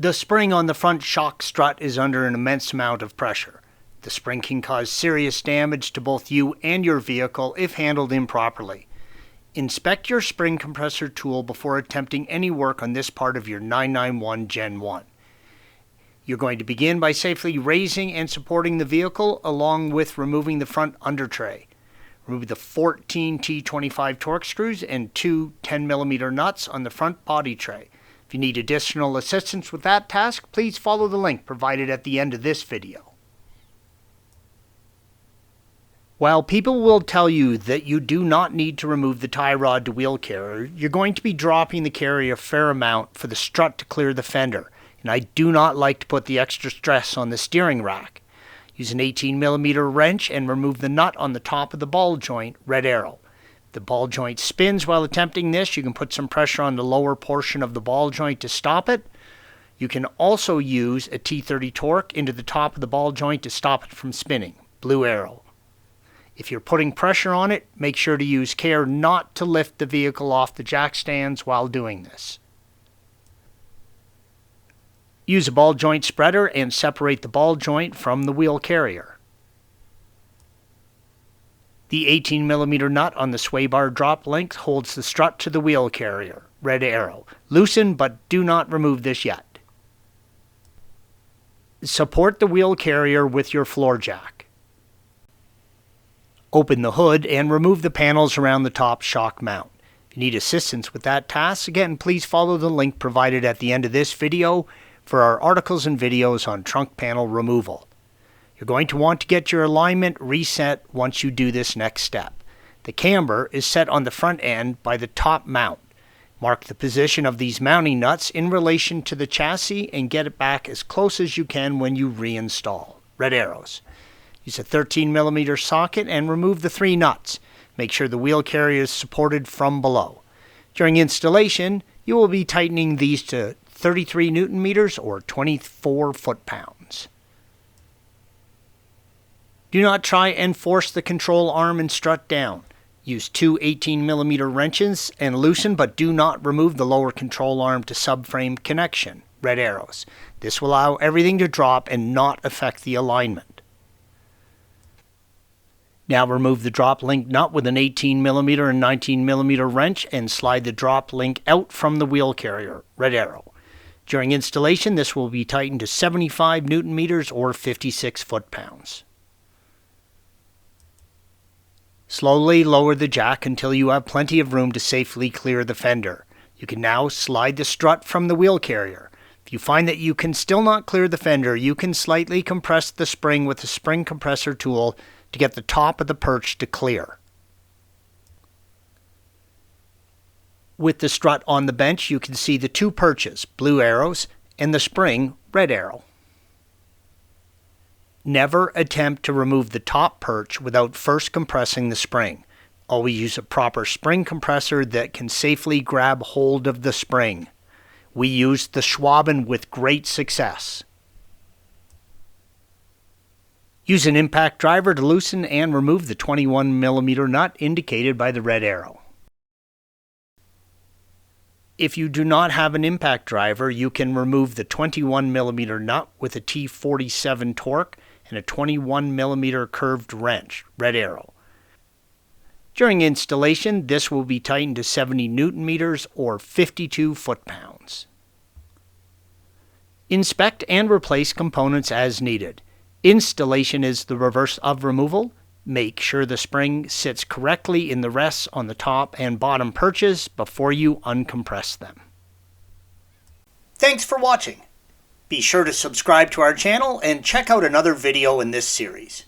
The spring on the front shock strut is under an immense amount of pressure. The spring can cause serious damage to both you and your vehicle if handled improperly. Inspect your spring compressor tool before attempting any work on this part of your 991 Gen 1. You're going to begin by safely raising and supporting the vehicle along with removing the front under tray. Remove the 14 T25 Torx screws and two 10mm nuts on the front body tray. If you need additional assistance with that task, please follow the link provided at the end of this video. While people will tell you that you do not need to remove the tie rod to wheel carrier, you're going to be dropping the carrier a fair amount for the strut to clear the fender, and I do not like to put the extra stress on the steering rack. Use an 18mm wrench and remove the nut on the top of the ball joint, red arrow. If the ball joint spins while attempting this, you can put some pressure on the lower portion of the ball joint to stop it. You can also use a T30 torque into the top of the ball joint to stop it from spinning, blue arrow. If you're putting pressure on it, make sure to use care not to lift the vehicle off the jack stands while doing this. Use a ball joint spreader and separate the ball joint from the wheel carrier. The 18mm nut on the sway bar drop length holds the strut to the wheel carrier, red arrow. Loosen but do not remove this yet. Support the wheel carrier with your floor jack. Open the hood and remove the panels around the top shock mount. If you need assistance with that task, again, please follow the link provided at the end of this video for our articles and videos on trunk panel removal. You're going to want to get your alignment reset once you do this next step. The camber is set on the front end by the top mount. Mark the position of these mounting nuts in relation to the chassis and get it back as close as you can when you reinstall. Red arrows. Use a 13mm socket and remove the three nuts. Make sure the wheel carrier is supported from below. During installation, you will be tightening these to 33 Newton meters or 24 foot-pounds. Do not try and force the control arm and strut down. Use two 18mm wrenches and loosen but do not remove the lower control arm to subframe connection, red arrows. This will allow everything to drop and not affect the alignment. Now remove the drop link nut with an 18mm and 19mm wrench and slide the drop link out from the wheel carrier, red arrow. During installation, this will be tightened to 75 Newton meters or 56 foot-pounds. Slowly lower the jack until you have plenty of room to safely clear the fender. You can now slide the strut from the wheel carrier. If you find that you can still not clear the fender, you can slightly compress the spring with the spring compressor tool to get the top of the perch to clear. With the strut on the bench, you can see the two perches, blue arrows, and the spring, red arrow. Never attempt to remove the top perch without first compressing the spring. Always use a proper spring compressor that can safely grab hold of the spring. We used the Schwaben with great success. Use an impact driver to loosen and remove the 21mm nut indicated by the red arrow. If you do not have an impact driver, you can remove the 21mm nut with a T47 torque and a 21mm curved wrench, red arrow. During installation, this will be tightened to 70 Newton meters or 52 foot-pounds. Inspect and replace components as needed. Installation is the reverse of removal. Make sure the spring sits correctly in the rests on the top and bottom perches before you uncompress them. Thanks for watching. Be sure to subscribe to our channel and check out another video in this series.